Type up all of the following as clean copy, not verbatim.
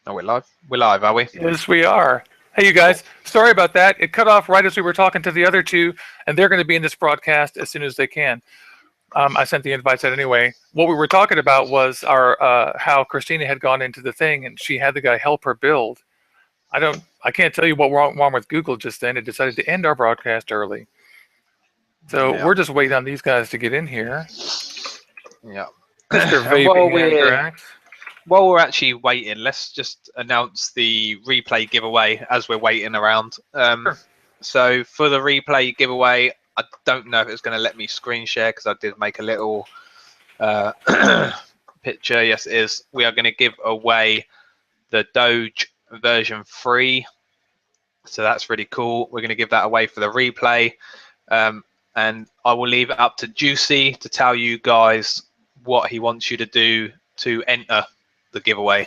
Oh, we're live. We're live, are we? Yes, we are. Hey, you guys. Sorry about that. It cut off right as we were talking to the other two, and they're going to be in this broadcast as soon as they can. I sent the invites out anyway. What we were talking about was our how Christina had gone into the thing, and she had the guy help her build. I can't tell you what wrong with Google just then. It decided to end our broadcast early. So we're just waiting on these guys to get in here. Yeah. Mr. And Vaping while we're actually waiting, let's just announce the replay giveaway as we're waiting around. Sure. So for the replay giveaway, I don't know if it's going to let me screen share because I did make a little picture. Yes, it is. We are going to give away the Doge version 3. So that's really cool. We're going to give that away for the replay. And I will leave it up to Juicy to tell you guys what he wants you to do to enter the giveaway.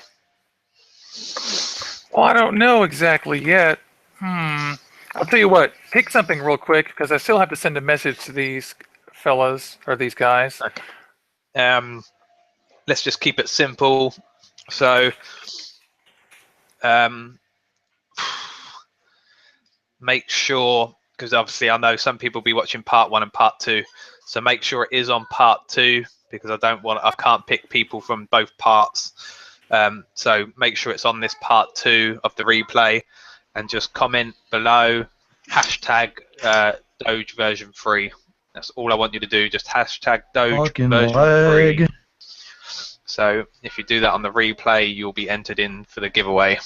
Well, I don't know exactly yet. I'll tell you what. Pick something real quick because I still have to send a message to these fellas or these guys. Okay. Let's just keep it simple. So, make sure, because obviously I know some people will be watching part 1 and part 2. So make sure it is on part 2 because I can't pick people from both parts. So make sure it's on this part 2 of the replay, and just comment below hashtag Doge version 3. That's all I want you to do. Just hashtag Doge version 3. So if you do that on the replay, you'll be entered in for the giveaway.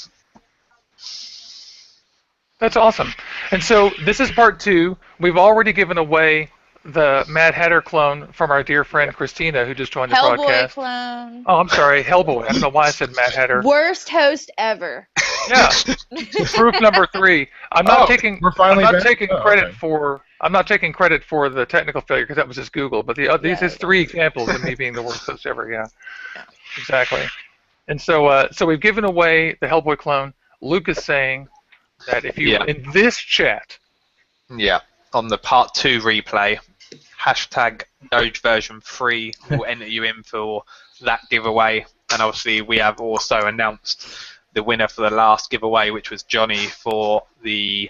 That's awesome. And so this is part 2. We've already given away the Mad Hatter clone from our dear friend Christina, who just joined the broadcast. Clone. Oh, I'm sorry, Hellboy. I don't know why I said Mad Hatter. Worst host ever. Yeah. Proof number 3. I'm not taking credit for the technical failure because that was just Google. But these is 3 examples of me being the worst host ever. Yeah. Exactly. And so we've given away the Hellboy clone. Luke is saying that if you in this chat. Yeah. On the part 2 replay, hashtag Doge version 3 will enter you in for that giveaway. And obviously we have also announced the winner for the last giveaway, which was Johnny for the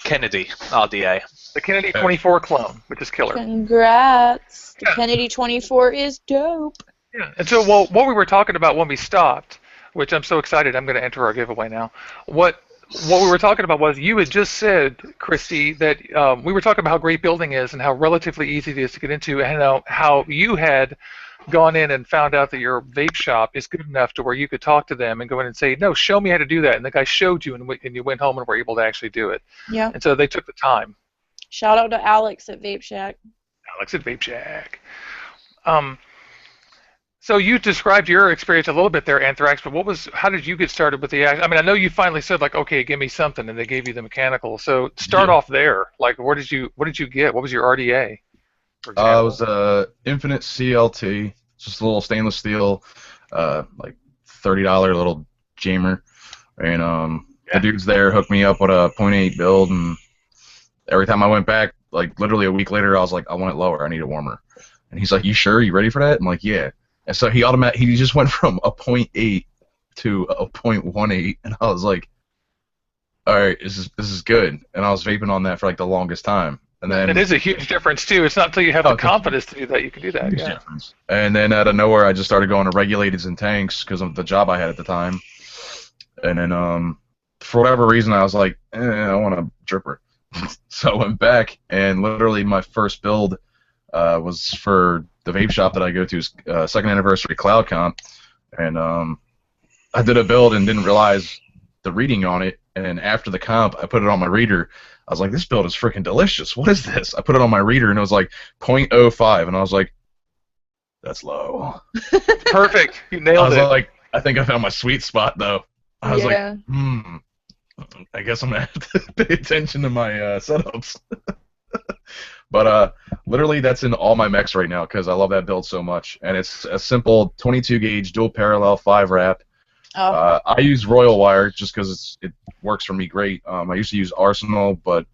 Kennedy RDA. The Kennedy 24 clone, which is killer. Congrats. The Kennedy 24 is dope. Yeah. And so what we were talking about when we stopped, which I'm so excited, I'm going to enter our giveaway now. What we were talking about was you had just said, Christy, that we were talking about how great building is and how relatively easy it is to get into, and how you had gone in and found out that your vape shop is good enough to where you could talk to them and go in and say, no, show me how to do that. And the guy showed you, and you went home and were able to actually do it. Yeah. And so they took the time. Shout out to Alex at Vape Shack. Alex at Vape Shack. So you described your experience a little bit there, Anthrax, but how did you get started with the? I mean, I know you finally said like, okay, give me something, and they gave you the mechanical. So start off there. Like, what did you get? What was your RDA? It was a Infinite CLT, just a little stainless steel, like $30 little jammer, and the dudes there hooked me up with a 0.8 build, and every time I went back, like literally a week later, I was like, I want it lower, I need it warmer, and he's like, you sure? You ready for that? I'm like, yeah. And so he just went from a 0.8 to a 0.18, and I was like, all right, this is good. And I was vaping on that for like the longest time. And then it is a huge difference too. It's not until you have the confidence to do that you can do that. Huge difference. And then out of nowhere, I just started going to regulateds and tanks because of the job I had at the time. And then for whatever reason, I was like, I want a dripper. So I went back, and literally my first build was for the vape shop that I go to, second anniversary Cloud Comp, and I did a build and didn't realize the reading on it, and after the comp, I put it on my reader. I was like, this build is freaking delicious. What is this? I put it on my reader, and it was like 0.05, and I was like, that's low. Perfect. You nailed it. I was like, I think I found my sweet spot, though. I was like, I guess I'm going to have to pay attention to my setups. But literally, that's in all my mechs right now because I love that build so much. And it's a simple 22 gauge dual parallel 5 wrap. Oh. I use Royal Wire just because it works for me great. I used to use Arsenal, but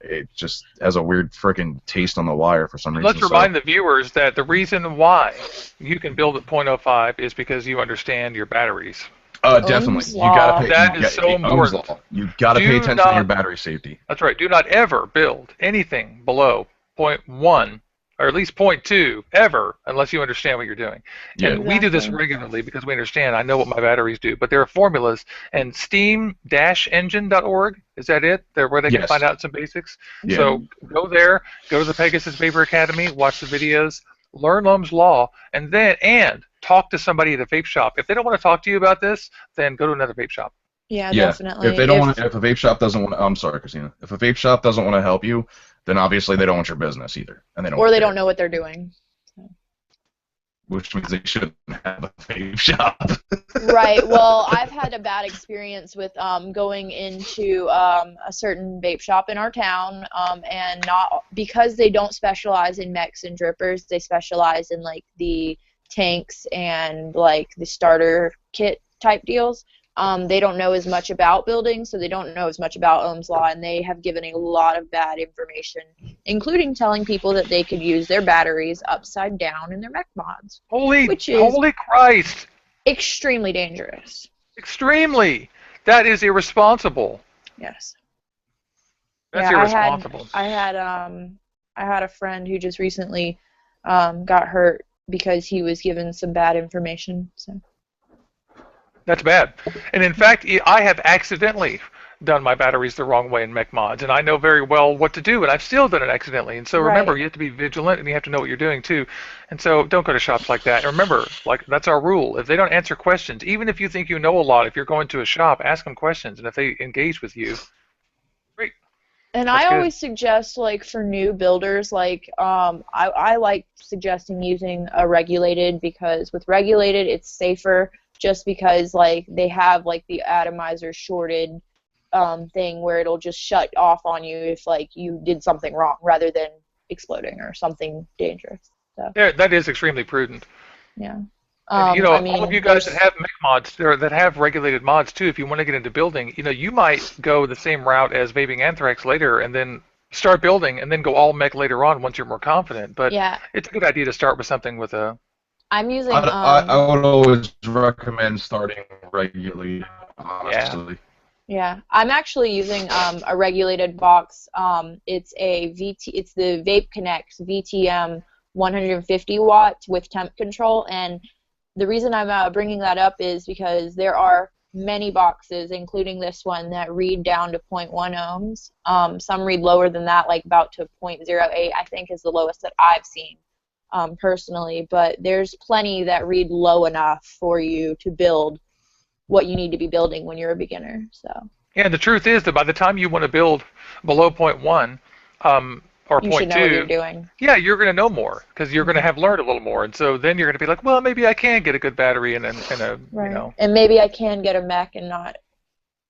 it just has a weird freaking taste on the wire for some reason. Let's remind the viewers that the reason why you can build at 0.05 is because you understand your batteries. Definitely. Ohm's You gotta law. pay. That is so Ohm's important. law. You gotta pay Do attention to your not- battery safety. That's right. Do not ever build anything below zero point 0.1 or at least 0.2 ever unless you understand what you're doing. Yeah. And we do this Exactly. regularly because we understand. I know what my batteries do, but there are formulas. And steam-engine.org, is that it? There where they can Yes. find out some basics. Yeah. So go there, go to the Pegasus Vapor Academy, watch the videos, learn Ohm's law, and talk to somebody at a vape shop. If they don't want to talk to you about this, then go to another vape shop. Yeah, Yeah. definitely. If they don't want, if a vape shop doesn't want, I'm sorry, Christina. If a vape shop doesn't want to help you, then obviously they don't want your business either, and they don't. Or they care, don't know what they're doing. which means they shouldn't have a vape shop. Right. Well, I've had a bad experience with going into a certain vape shop in our town, and not because they don't specialize in mechs and drippers. They specialize in like the tanks and like the starter kit type deals. They don't know as much about buildings, so they don't know as much about Ohm's law, and they have given a lot of bad information, including telling people that they could use their batteries upside down in their mech mods. Holy Which is Christ! extremely dangerous. Extremely. That is irresponsible. Yes. That's Yeah, irresponsible. I had a friend who just recently got hurt because he was given some bad information. So. That's bad. And in fact, I have accidentally done my batteries the wrong way in mech mods, and I know very well what to do, and I've still done it accidentally. And so remember, Right. you have to be vigilant, and you have to know what you're doing too. And so don't go to shops like that. And remember, like that's our rule. If they don't answer questions, even if you think you know a lot, if you're going to a shop, ask them questions, and if they engage with you, great. And That's I good. always suggest, like, for new builders, like, I like suggesting using a regulated, because with regulated, it's safer just because, like, they have, like, the atomizer shorted thing where it'll just shut off on you if, like, you did something wrong rather than exploding or something dangerous. So, Yeah, that is extremely prudent. yeah. And, I mean, all of you guys that there's- have mech mods, or that have regulated mods too, if you want to get into building, you might go the same route as Vaping Anthrax later, and then start building, and then go all mech later on once you're more confident. But yeah, it's a good idea to start with something with a. I'm using, I would always recommend starting regularly, honestly. yeah, I'm actually using a regulated box. It's the Vape Connect VTM 150 watts with temp control, and the reason I'm bringing that up is because there are many boxes, including this one, that read down to 0.1 ohms. Some read lower than that, like about to 0.08, I think is the lowest that I've seen personally. But there's plenty that read low enough for you to build what you need to be building when you're a beginner. So. Yeah, and the truth is that by the time you want to build below 0.1 or You should know what you're 0.2, doing. yeah, you're going to know more because you're going to have learned a little more, and so then you're going to be like, well, maybe I can get a good battery and a Right. And maybe I can get a mech and not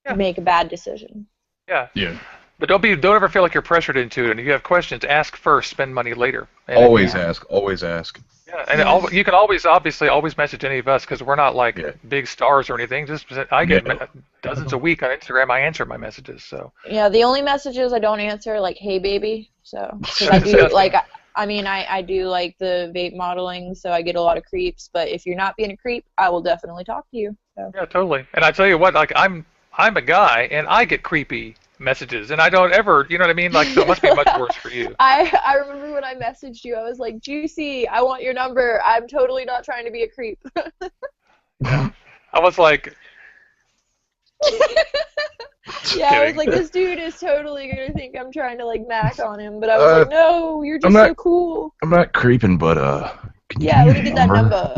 Yeah. make a bad decision. yeah. Yeah. But don't ever feel like you're pressured into it. And if you have questions, ask first, spend money later. And Always ask. Always ask. Yeah, and you can always message any of us because we're not like Yeah. big stars or anything. Just I get Yeah. dozens a week on Instagram. I answer my messages. So Yeah, the only messages I don't answer are like, "Hey, baby." So, 'cause I do like, I do like the vape modeling, so I get a lot of creeps. But if you're not being a creep, I will definitely talk to you. So. yeah, totally. And I tell you what, like I'm a guy and I get creepy messages and I don't ever, you know what I mean? Like so it must be much worse for you. I remember when I messaged you, I was like, "Juicy, I want your number. I'm totally not trying to be a creep." I was like, Yeah, I was kidding. like, this dude is totally gonna think I'm trying to like mac on him, but I was like, no, you're just I'm so not- cool. I'm not creeping, but can you Yeah, give let me your get that number.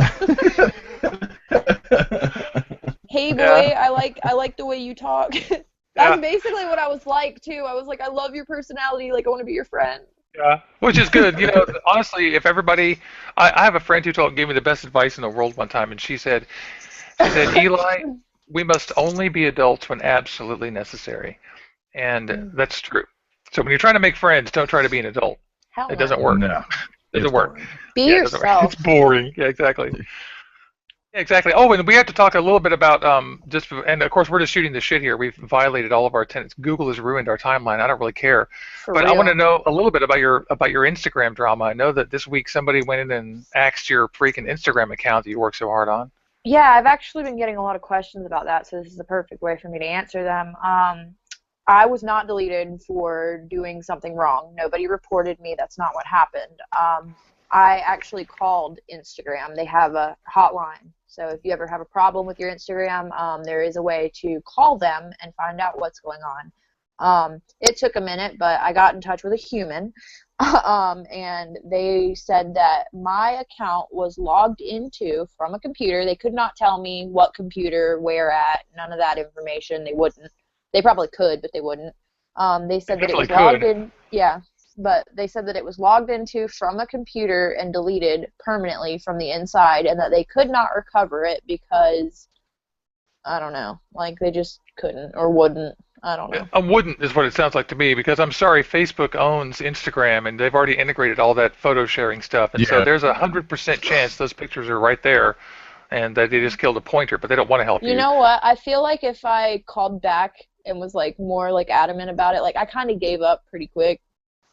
Hey boy, Yeah. I like the way you talk. That's basically what I was like too. I was like, I love your personality, like I want to be your friend. yeah, which is good. Honestly, if everybody, I have a friend who gave me the best advice in the world one time, and she said, Eli, we must only be adults when absolutely necessary. And that's true. So when you're trying to make friends, don't try to be an adult. Hell It no. doesn't work. No. Doesn't It's work. boring. Be Yeah, it doesn't work. yourself. It's boring. Yeah, exactly. Yeah, exactly. Oh, and we have to talk a little bit about and of course we're just shooting the shit here. We've violated all of our tenets. Google has ruined our timeline. I don't really care. For But real. I want to know a little bit about your Instagram drama. I know that this week somebody went in and axed your freaking Instagram account that you work so hard on. Yeah, I've actually been getting a lot of questions about that, so this is the perfect way for me to answer them. I was not deleted for doing something wrong. Nobody reported me. That's not what happened. I actually called Instagram. They have a hotline. So if you ever have a problem with your Instagram, there is a way to call them and find out what's going on. It took a minute, but I got in touch with a human, and they said that my account was logged into from a computer. They could not tell me what computer, where at, none of that information. They wouldn't. They probably could, but they wouldn't. They said that it was logged in. Yeah, but they said that it was logged into from a computer and deleted permanently from the inside, and that they could not recover it because, I don't know, like they just couldn't or wouldn't. I don't know. Wouldn't is what it sounds like to me, because I'm sorry, Facebook owns Instagram, and they've already integrated all that photo sharing stuff, and so there's 100% chance those pictures are right there, and that they just killed a pointer, but they don't want to help you. You know what? I feel like if I called back and was like more like adamant about it, like I kind of gave up pretty quick.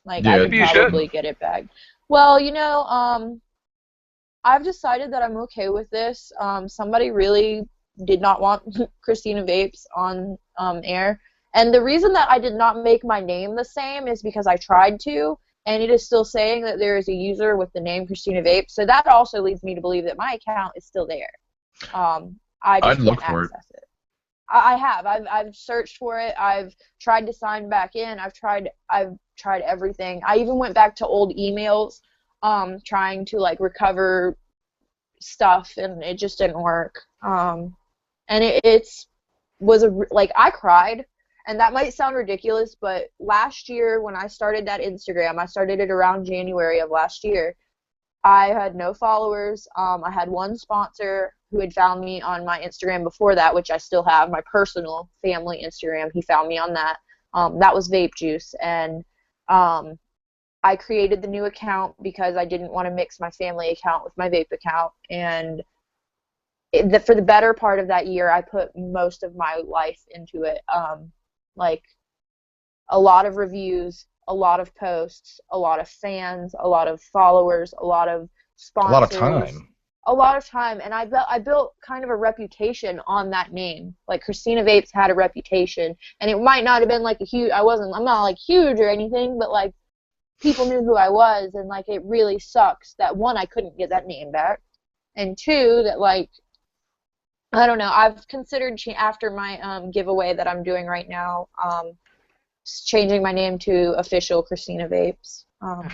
Like I could probably get it back. Well, you know, I've decided that I'm okay with this. Somebody really did not want Christina Vapes on air. And the reason that I did not make my name the same is because I tried to, and it is still saying that there is a user with the name Christina Vapes. So that also leads me to believe that my account is still there. I just can't access it. I have. I've searched for it. I've tried to sign back in. I've tried everything. I even went back to old emails, trying to like recover stuff, and it just didn't work. And it's like I cried. And that might sound ridiculous, but last year when I started that Instagram, I started it around January of last year. I had no followers. I had one sponsor who had found me on my Instagram before that, which I still have, my personal family Instagram. He found me on that. That was Vape Juice. And I created the new account because I didn't want to mix my family account with my vape account. And for the better part of that year, I put most of my life into it. Like a lot of reviews, a lot of posts, a lot of fans, a lot of followers, a lot of sponsors. A lot of time. A lot of time, and I built kind of a reputation on that name. Like Christina Vapes had a reputation, and it might not have been like I'm not like huge or anything, but like people knew who I was, and like it really sucks that one, I couldn't get that name back, and two, that like I don't know. I've considered after my giveaway that I'm doing right now, changing my name to official Christina Vapes.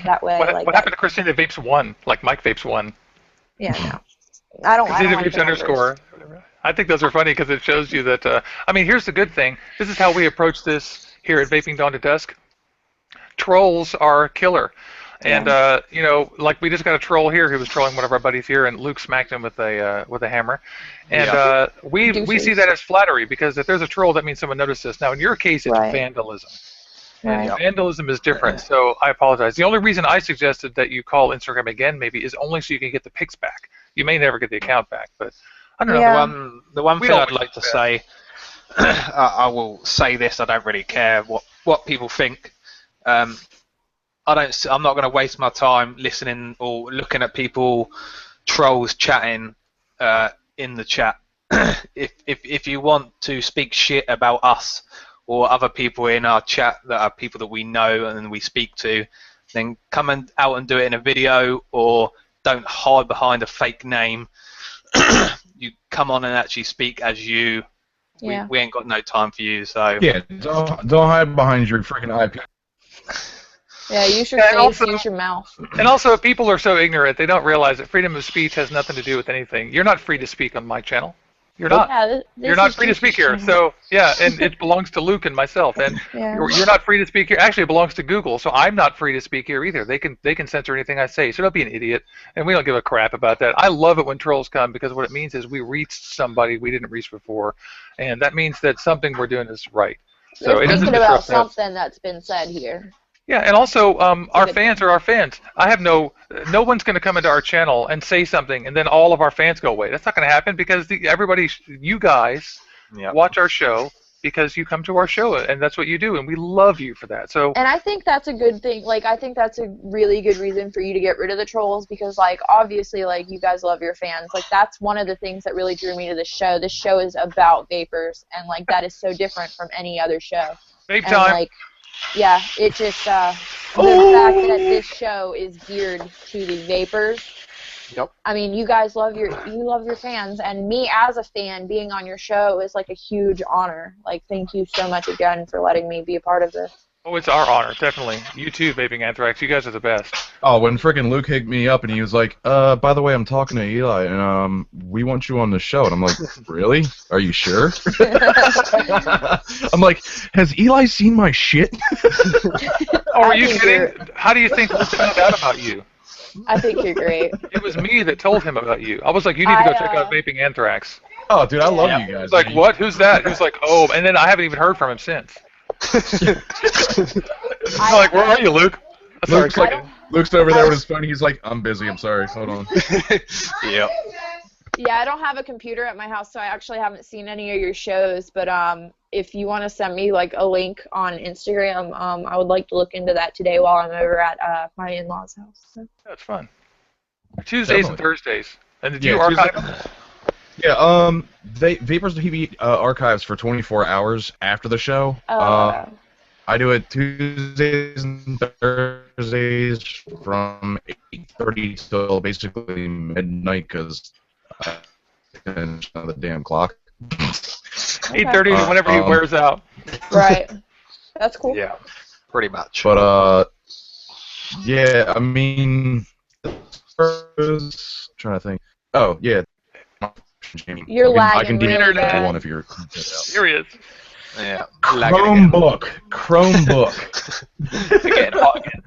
That way, what happened to Christina Vapes 1? Like Mike Vapes 1? Yeah, no. I don't Christina like Vapes underscore. I think those are funny because it shows you that. I mean, here's the good thing. This is how we approach this here at Vaping Dawn to Dusk. Trolls are killer. And you know, like we just got a troll here who was trolling one of our buddies here, and Luke smacked him with a hammer. And we see that as flattery, because if there's a troll, that means someone noticed this. Now, in your case, it's vandalism. And vandalism is different, so I apologize. The only reason I suggested that you call Instagram again, maybe, is only so you can get the pics back. You may never get the account back, but I don't know. The one thing I'd like to say, I will say this. I don't really care what people think. I'm not going to waste my time listening or looking at people trolls chatting in the chat. if you want to speak shit about us or other people in our chat that are people that we know and we speak to, then come out and do it in a video, or don't hide behind a fake name. You come on and actually speak as you. Yeah. We ain't got no time for you. So don't hide behind your freaking IP. Yeah, use your face, use your mouth. And also, people are so ignorant, they don't realize that freedom of speech has nothing to do with anything. You're not free to speak on my channel. You're not. Yeah, you're not free to speak here. So, yeah, and it belongs to Luke and myself. And you're not free to speak here. Actually, it belongs to Google, so I'm not free to speak here either. They can censor anything I say, so don't be an idiot. And we don't give a crap about that. I love it when trolls come, because what it means is we reached somebody we didn't reach before, and that means that something we're doing is right. So they're thinking about something that's been said here. Yeah, and also our fans are our fans. I have no one's going to come into our channel and say something and then all of our fans go away. That's not going to happen, because everybody, you guys, watch our show because you come to our show, and that's what you do, and we love you for that. So. And I think that's a good thing. Like, I think that's a really good reason for you to get rid of the trolls because, like, obviously, like, you guys love your fans. Like, that's one of the things that really drew me to this show. This show is about vapors, and, like, that is so different from any other show. Vape and, time. like, yeah, it just, the fact that this show is geared to the vapors. Yep. I mean, you guys love your fans, and me as a fan being on your show is like a huge honor. Like, thank you so much again for letting me be a part of this. Oh, it's our honor, definitely. You too, Vaping Anthrax. You guys are the best. Oh, when frickin' Luke hit me up and he was like, by the way, I'm talking to Eli, and we want you on the show. And I'm like, really? Are you sure? I'm like, has Eli seen my shit? Oh, are you kidding? How do you think Luke found out about you? I think you're great. It was me that told him about you. I was like, you need to go check out Vaping Anthrax. Oh, dude, I love you guys. He's like, what? Who's that? He was like, oh, and then I haven't even heard from him since. I'm like, where are you, Luke? Luke's over there with his phone. He's like, I'm busy. I'm sorry. Hold on. Yep. Yeah, I don't have a computer at my house, so I actually haven't seen any of your shows. But if you want to send me like a link on Instagram, I would like to look into that today while I'm over at my in-laws' house. So. That's fun. Tuesdays and Thursdays. And did you Yeah, archive? Yeah, Vapors TV archives for 24 hours after the show. I do it Tuesdays and Thursdays from 8:30 till basically midnight because I finished on the damn clock. 8:30 to whenever he wears out. Right. That's cool. Yeah, pretty much. But yeah, I mean, trying to think. Oh yeah. You're lagging I can really do bad. one if you're. Here he is. Yeah. Chromebook. Again, hot again.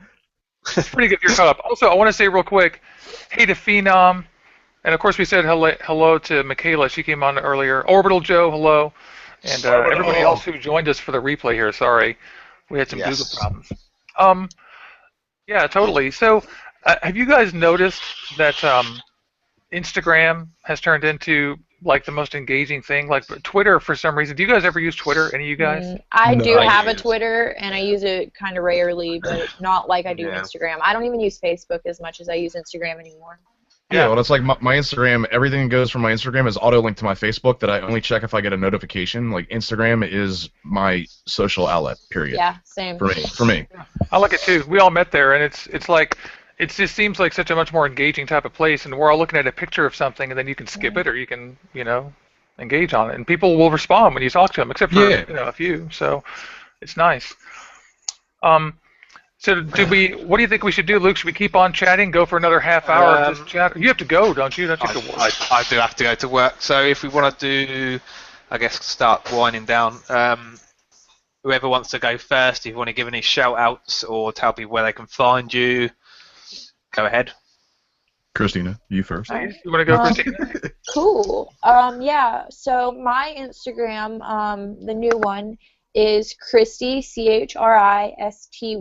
It's pretty good. You're caught up. Also, I want to say real quick, hey to Phenom, and of course we said hello to Michaela. She came on earlier. Orbital Joe, hello, and everybody else who joined us for the replay here. Sorry, we had some Google problems. Yeah, totally. So, have you guys noticed that Instagram has turned into like the most engaging thing? Like Twitter, for some reason. Do you guys ever use Twitter? Any of you guys? I do have a Twitter, and I use it kind of rarely, but not like I do Instagram. I don't even use Facebook as much as I use Instagram anymore. Yeah, well, it's like my Instagram, everything that goes from my Instagram is auto-linked to my Facebook that I only check if I get a notification. Like, Instagram is my social outlet, period. Yeah, same. For me. I like it too. We all met there, and it's like, it just seems like such a much more engaging type of place, and we're all looking at a picture of something, and then you can skip it, or you can, engage on it, and people will respond when you talk to them, except for a few. So it's nice. So what do you think we should do, Luke? Should we keep on chatting, go for another half hour of just chat? You have to go, don't you? Don't you have to work? I do have to go to work. So if we want to do, I guess, start winding down. Whoever wants to go first, if you want to give any shout-outs or tell people where they can find you, go ahead. Christina, you first. You want to go, Christina? Cool. Yeah, so my Instagram, the new one, is Christy, CHRISTY,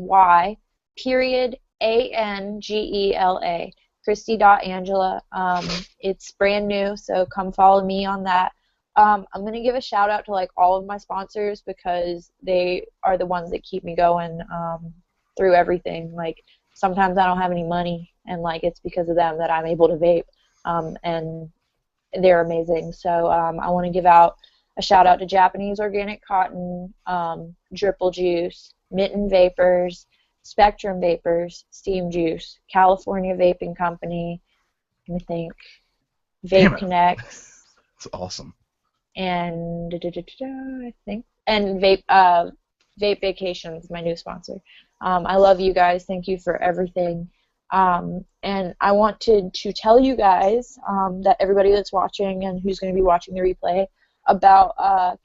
period, ANGELA, Christy.Angela. It's brand new, so come follow me on that. I'm going to give a shout out to like all of my sponsors because they are the ones that keep me going through everything. Like, sometimes I don't have any money, and like it's because of them that I'm able to vape, and they're amazing. So I want to give out a shout out to Japanese Organic Cotton, Dripple Juice, Mitten Vapors, Spectrum Vapors, Steam Juice, California Vaping Company, let me think, Vape Connects. That's awesome. And I think, and Vape Vacations, my new sponsor. I love you guys. Thank you for everything. And I wanted to tell you guys that everybody that's watching and who's going to be watching the replay about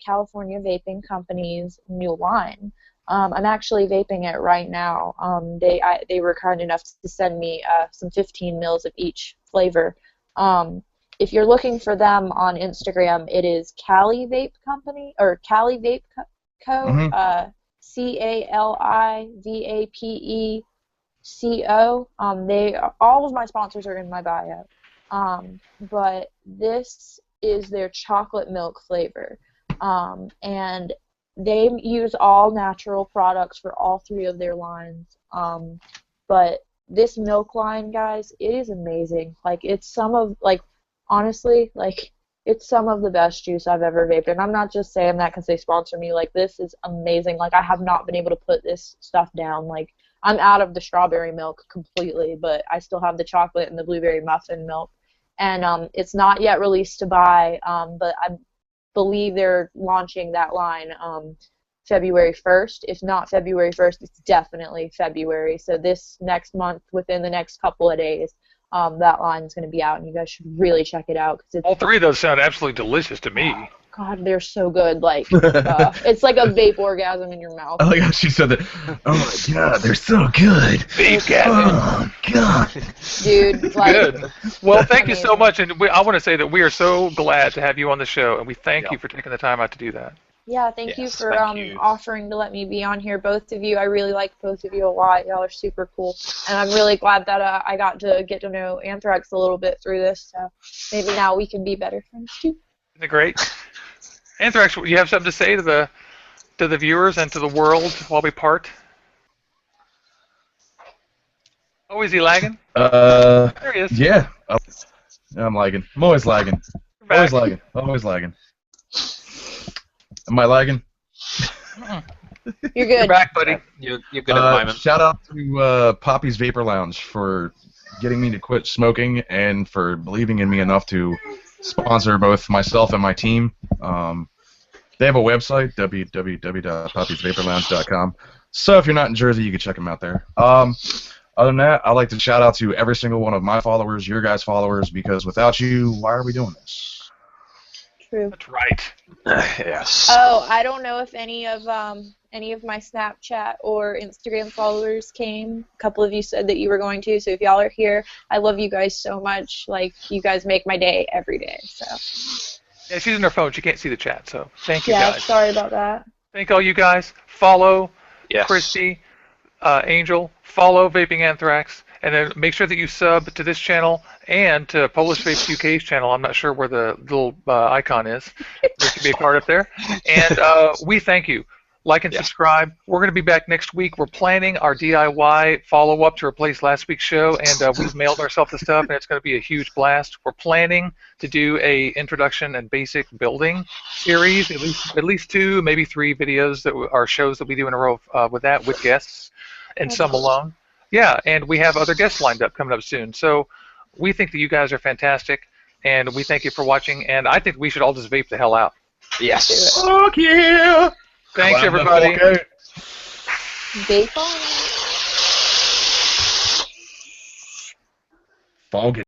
California Vaping Company's new line. I'm actually vaping it right now. They were kind enough to send me some 15 mils of each flavor. If you're looking for them on Instagram, it is Cali Vape Company, or Cali Vape Co. Mm-hmm. CALIVAPECO. All of my sponsors are in my bio. But this is their chocolate milk flavor. And they use all natural products for all 3 of their lines. But this milk line, guys, it is amazing. Like, it's some of, like, honestly, like, it's some of the best juice I've ever vaped. And I'm not just saying that because they sponsor me. Like, this is amazing. Like, I have not been able to put this stuff down. Like, I'm out of the strawberry milk completely, but I still have the chocolate and the blueberry muffin milk. And it's not yet released to buy, but I believe they're launching that line February 1st. If not February 1st, it's definitely February. So this next month, within the next couple of days, that line is going to be out, and you guys should really check it out. Cause it's, All 3 of those sound absolutely delicious to me. oh, God, they're so good. Like, it's like a vape orgasm in your mouth. I like how she said that. Oh my God, they're so good. Oh God. Dude, like, Good. Well, thank you so much, and I want to say that we are so glad to have you on the show, and we thank you for taking the time out to do that. yeah, thank you for thank you. offering to let me be on here, both of you. I really like both of you a lot. Y'all are super cool, and I'm really glad that I got to get to know Anthrax a little bit through this. So maybe now we can be better friends too. Isn't it great? Anthrax, you have something to say to the viewers and to the world while we part? Oh, is he lagging? There he is. Yeah. I'm lagging. I'm always lagging. Always lagging. Always lagging. Am I lagging? You're good. You're back, buddy. You're good at the moment. Shout out to Poppy's Vapor Lounge for getting me to quit smoking and for believing in me enough to sponsor both myself and my team. They have a website, www.poppysvaporlounge.com. So if you're not in Jersey, you can check them out there. Other than that, I'd like to shout out to every single one of my followers, your guys' followers, because without you, why are we doing this? True. That's right. Yes. Oh, I don't know if any of my Snapchat or Instagram followers came. A couple of you said that you were going to, so if y'all are here, I love you guys so much. Like, you guys make my day every day. So. Yeah, she's in her phone. She can't see the chat, so thank you Yeah, guys. sorry about that. Thank all you guys. Follow Yes. Christy, Angel. Follow Vaping Anthrax. And then make sure that you sub to this channel and to Polish Vape UK's channel. I'm not sure where the little icon is. There should be a card up there. And we thank you. Like and subscribe. We're going to be back next week. We're planning our DIY follow-up to replace last week's show, and we've mailed ourselves the stuff, and it's going to be a huge blast. We're planning to do a introduction and basic building series, at least 2, maybe 3 videos that are shows that we do in a row with that, with guests, and some alone. Yeah, and we have other guests lined up coming up soon. So we think that you guys are fantastic, and we thank you for watching, and I think we should all just vape the hell out. Yes. Fuck yeah! Thanks, everybody. Vape on. Fog